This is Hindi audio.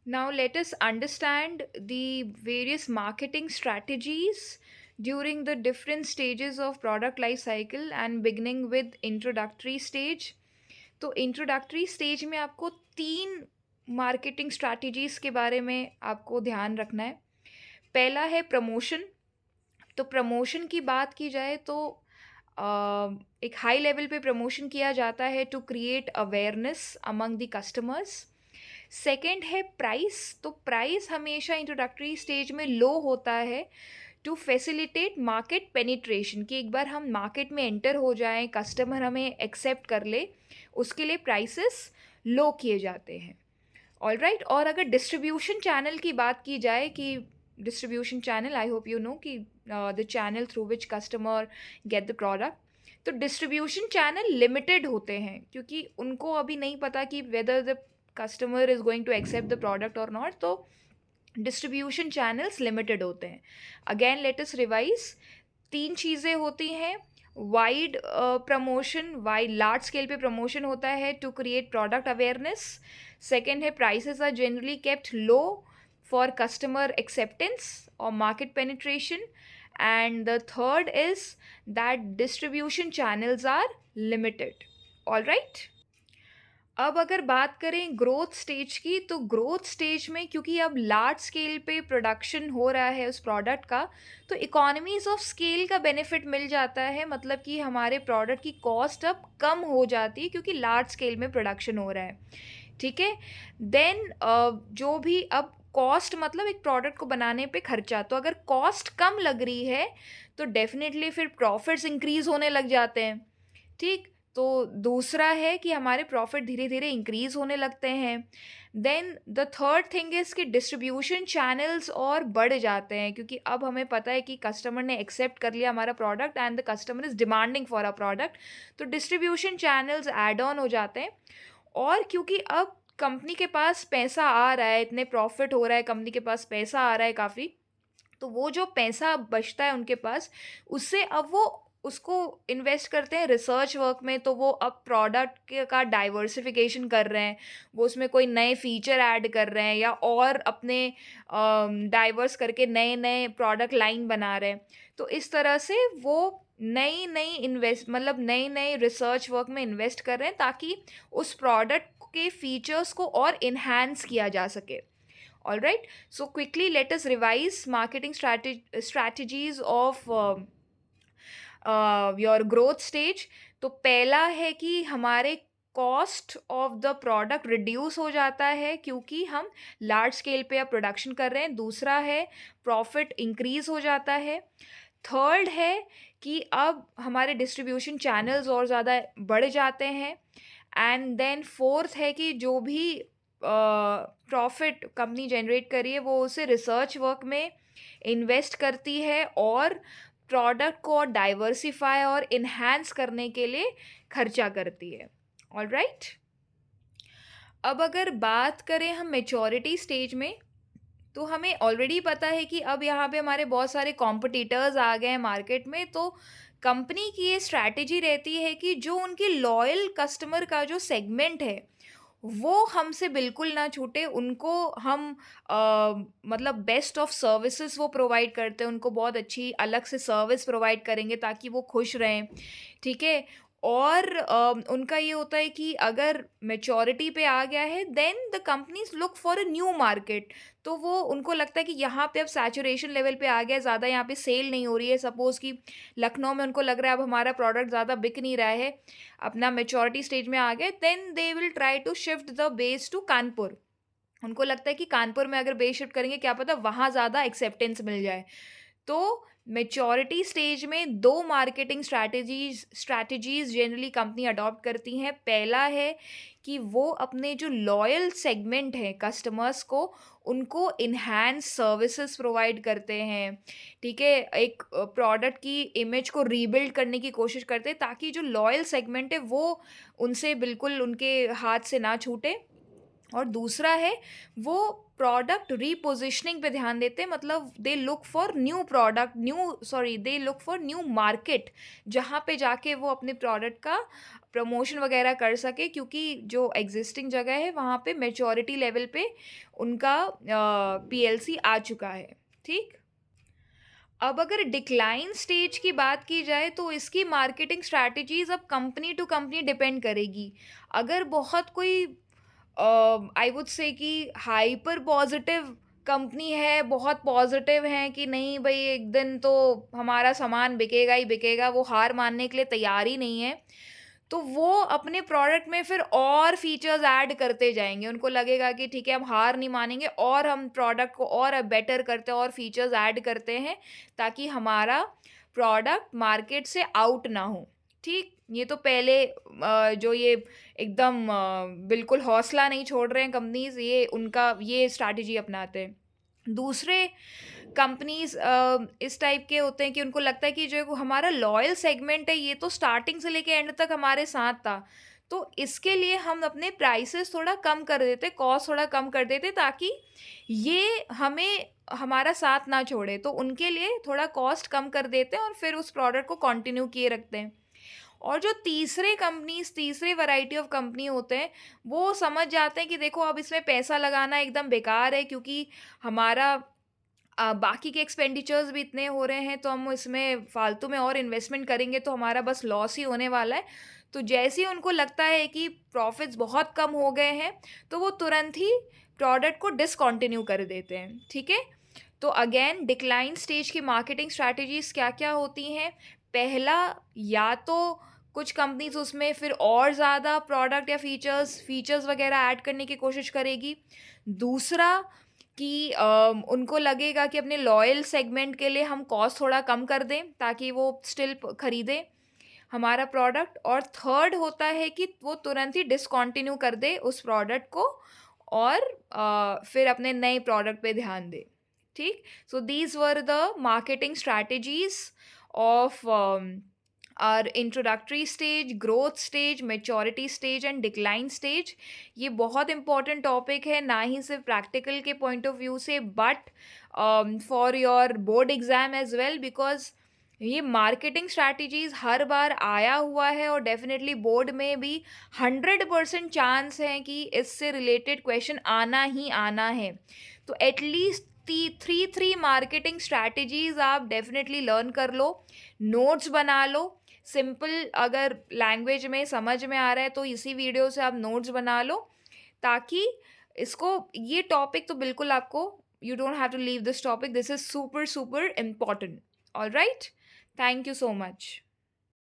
Now, let us understand the various marketing strategies during the different stages of product life cycle and beginning with introductory stage. तो इंट्रोडक्टरी स्टेज में आपको 3 मार्केटिंग स्ट्रैटेजीज़ के बारे में आपको ध्यान रखना है। पहला है प्रमोशन। तो प्रमोशन की बात की जाए तो अ, एक हाई लेवल पे प्रमोशन किया जाता है to create awareness among the customers. Second है प्राइस। तो प्राइस हमेशा इंट्रोडक्टरी स्टेज में लो होता है टू फैसिलिटेट मार्केट पेनिट्रेशन, कि एक बार हम मार्केट में एंटर हो जाएं, कस्टमर हमें एक्सेप्ट कर ले, उसके लिए प्राइसेस लो किए जाते हैं। All right. और अगर डिस्ट्रीब्यूशन चैनल की बात की जाए कि distribution channel, I hope you know कि the channel through which customer get the product, तो डिस्ट्रीब्यूशन चैनल लिमिटेड होते हैं क्योंकि उनको अभी नहीं पता कि whether the customer is going to accept the product और नॉट। तो डिस्ट्रीब्यूशन चैनल्स लिमिटेड होते हैं। Again let us revise. 3 चीज़ें होती हैं। Wide promotion, wide large scale पे प्रमोशन होता है to create product awareness. Second है prices are generally kept low for customer acceptance और market penetration. And the third is that distribution channels are limited. All right. अब अगर बात करें ग्रोथ स्टेज की, तो ग्रोथ स्टेज में क्योंकि अब लार्ज स्केल पे प्रोडक्शन हो रहा है उस प्रोडक्ट का, तो इकोनॉमीज ऑफ स्केल का बेनिफिट मिल जाता है। मतलब कि हमारे प्रोडक्ट की कॉस्ट अब कम हो जाती है क्योंकि लार्ज स्केल में प्रोडक्शन हो रहा है। ठीक है। देन जो भी अब कॉस्ट, मतलब एक प्रोडक्ट को बनाने पे खर्चा, तो अगर कॉस्ट कम लग रही है तो डेफिनेटली फिर प्रॉफिट्स इंक्रीज होने लग जाते हैं। ठीक। तो दूसरा है कि हमारे प्रॉफिट धीरे धीरे इंक्रीज होने लगते हैं। Then the third thing is कि डिस्ट्रीब्यूशन चैनल्स और बढ़ जाते हैं क्योंकि अब हमें पता है कि कस्टमर ने एक्सेप्ट कर लिया हमारा product and the customer is demanding for a product. तो डिस्ट्रीब्यूशन चैनल्स ऐड ऑन हो जाते हैं। और क्योंकि अब कंपनी के पास पैसा आ रहा है, इतने प्रॉफिट हो रहा है, कंपनी के पास पैसा आ रहा है काफ़ी, तो वो जो पैसा बचता है उनके पास, उससे अब वो उसको इन्वेस्ट करते हैं रिसर्च वर्क में। तो वो अब प्रोडक्ट का डाइवर्सिफिकेशन कर रहे हैं, वो उसमें कोई नए फीचर ऐड कर रहे हैं या और अपने डाइवर्स करके नए नए प्रोडक्ट लाइन बना रहे हैं। तो इस तरह से वो नई नई इन्वेस्ट, मतलब नई नई रिसर्च वर्क में इन्वेस्ट कर रहे हैं ताकि उस प्रोडक्ट के फीचर्स को और इन्हांस किया जा सके। All right. So quickly, let us revise marketing strategies of your growth stage. तो पहला है कि हमारे cost of the product reduce हो जाता है क्योंकि हम लार्ज स्केल पे अब प्रोडक्शन कर रहे हैं। दूसरा है प्रॉफिट इंक्रीज हो जाता है। थर्ड है कि अब हमारे डिस्ट्रीब्यूशन चैनल्स और ज़्यादा बढ़ जाते हैं। एंड देन फोर्थ है कि जो भी प्रॉफिट कंपनी जनरेट करी है वो उसे रिसर्च वर्क में इन्वेस्ट करती है और प्रोडक्ट को और डाइवर्सिफाई और इन्हांस करने के लिए खर्चा करती है। All right. अब अगर बात करें हम मेच्योरिटी स्टेज में, तो हमें ऑलरेडी पता है कि अब यहाँ पे हमारे बहुत सारे कॉम्पिटिटर्स आ गए हैं मार्केट में। तो कंपनी की ये स्ट्रैटेजी रहती है कि जो उनकी लॉयल कस्टमर का जो सेगमेंट है वो हमसे बिल्कुल ना छूटे। उनको हम मतलब बेस्ट ऑफ सर्विसेज वो प्रोवाइड करते हैं, उनको बहुत अच्छी अलग से सर्विस प्रोवाइड करेंगे ताकि वो खुश रहें। ठीक है। और उनका ये होता है कि अगर मेच्योरिटी पे आ गया है then the companies look for a new market. तो वो उनको लगता है कि यहाँ पे अब सैचुरेशन लेवल पे आ गया है, ज़्यादा यहाँ पे सेल नहीं हो रही है। सपोज़ कि लखनऊ में उनको लग रहा है अब हमारा प्रोडक्ट ज़्यादा बिक नहीं रहा है, अपना मेच्योरिटी स्टेज में आ गए, then they will try to shift the base to Kanpur. उनको लगता है कि कानपुर में अगर बेस शिफ्ट करेंगे क्या पता वहाँ ज़्यादा एक्सेप्टेंस मिल जाए। तो मेच्योरिटी स्टेज में 2 marketing strategies generally company adopt करती हैं। पहला है कि वो अपने जो लॉयल सेगमेंट है कस्टमर्स को, उनको इन्हांस सर्विसेज प्रोवाइड करते हैं। ठीक है। एक प्रोडक्ट की इमेज को रीबिल्ड करने की कोशिश करते हैं ताकि जो लॉयल सेगमेंट है वो उनसे बिल्कुल उनके हाथ से ना छूटे। और दूसरा है वो प्रोडक्ट रीपोजिशनिंग पे ध्यान देते हैं। मतलब they look for new product, they look for new market जहाँ पे जाके वो अपने प्रोडक्ट का प्रमोशन वगैरह कर सके, क्योंकि जो एग्जिस्टिंग जगह है वहाँ पे मैच्योरिटी लेवल पे उनका पीएलसी आ चुका है। ठीक। अब अगर डिक्लाइन स्टेज की बात की जाए तो इसकी मार्केटिंग स्ट्रैटेजीज अब कंपनी टू कंपनी डिपेंड करेगी। अगर बहुत कोई आई वुड से कि हाइपर पॉजिटिव कंपनी है, बहुत पॉजिटिव है कि नहीं भाई एक दिन तो हमारा सामान बिकेगा ही बिकेगा, वो हार मानने के लिए तैयार ही नहीं है, तो वो अपने प्रोडक्ट में फिर और फीचर्स ऐड करते जाएंगे। उनको लगेगा कि ठीक है हम हार नहीं मानेंगे और हम प्रोडक्ट को और बेटर करते हैं और फीचर्स ऐड करते हैं ताकि हमारा प्रोडक्ट मार्केट से आउट ना हो। ठीक। ये तो पहले जो ये एकदम बिल्कुल हौसला नहीं छोड़ रहे हैं कंपनीज, ये उनका ये स्ट्रैटेजी अपनाते हैं। दूसरे कंपनीज इस टाइप के होते हैं कि उनको लगता है कि जो हमारा लॉयल सेगमेंट है ये तो स्टार्टिंग से लेके एंड तक हमारे साथ था, तो इसके लिए हम अपने प्राइसेस थोड़ा कम कर देते, कॉस्ट थोड़ा कम कर देते ताकि ये हमें हमारा साथ ना छोड़े, तो उनके लिए थोड़ा कॉस्ट कम कर देते हैं और फिर उस प्रोडक्ट को कंटिन्यू किए रखते हैं। और जो तीसरे वैरायटी ऑफ कंपनी होते हैं, वो समझ जाते हैं कि देखो अब इसमें पैसा लगाना एकदम बेकार है, क्योंकि हमारा बाकी के एक्सपेंडिचर्स भी इतने हो रहे हैं, तो हम इसमें फालतू में और इन्वेस्टमेंट करेंगे तो हमारा बस लॉस ही होने वाला है। तो जैसे ही उनको लगता है कि प्रॉफिट्स बहुत कम हो गए हैं, तो वो तुरंत ही प्रोडक्ट को डिसकंटिन्यू कर देते हैं। ठीक है। तो अगेन डिक्लाइन स्टेज की मार्केटिंग स्ट्रैटेजीज क्या क्या होती हैं? पहला, या तो कुछ कंपनीज उसमें फिर और ज़्यादा प्रोडक्ट या फीचर्स वगैरह ऐड करने की कोशिश करेगी। दूसरा कि उनको लगेगा कि अपने लॉयल सेगमेंट के लिए हम कॉस्ट थोड़ा कम कर दें ताकि वो स्टिल खरीदें हमारा प्रोडक्ट। और थर्ड होता है कि वो तुरंत ही डिसकंटिन्यू कर दे उस प्रोडक्ट को और फिर अपने नए प्रोडक्ट पे ध्यान दे। ठीक। So these were the marketing strategies of our introductory stage, growth stage, maturity stage and decline stage. ये बहुत इंपॉर्टेंट टॉपिक है, ना ही सिर्फ प्रैक्टिकल के पॉइंट ऑफ व्यू से but for your board exam as well, because ये मार्केटिंग स्ट्रैटेजीज हर बार आया हुआ है और डेफिनेटली बोर्ड में भी 100% चांस है कि इससे रिलेटेड क्वेश्चन आना ही आना है। तो एटलीस्ट थ्री मार्केटिंग स्ट्रैटेजीज आप डेफिनेटली लर्न कर लो, नोट्स बना लो। सिंपल अगर लैंग्वेज में समझ में आ रहा है तो इसी वीडियो से आप नोट्स बना लो, ताकि इसको ये टॉपिक तो बिल्कुल आपको, you don't have to leave this topic. This is super, super important. All right. Thank you so much.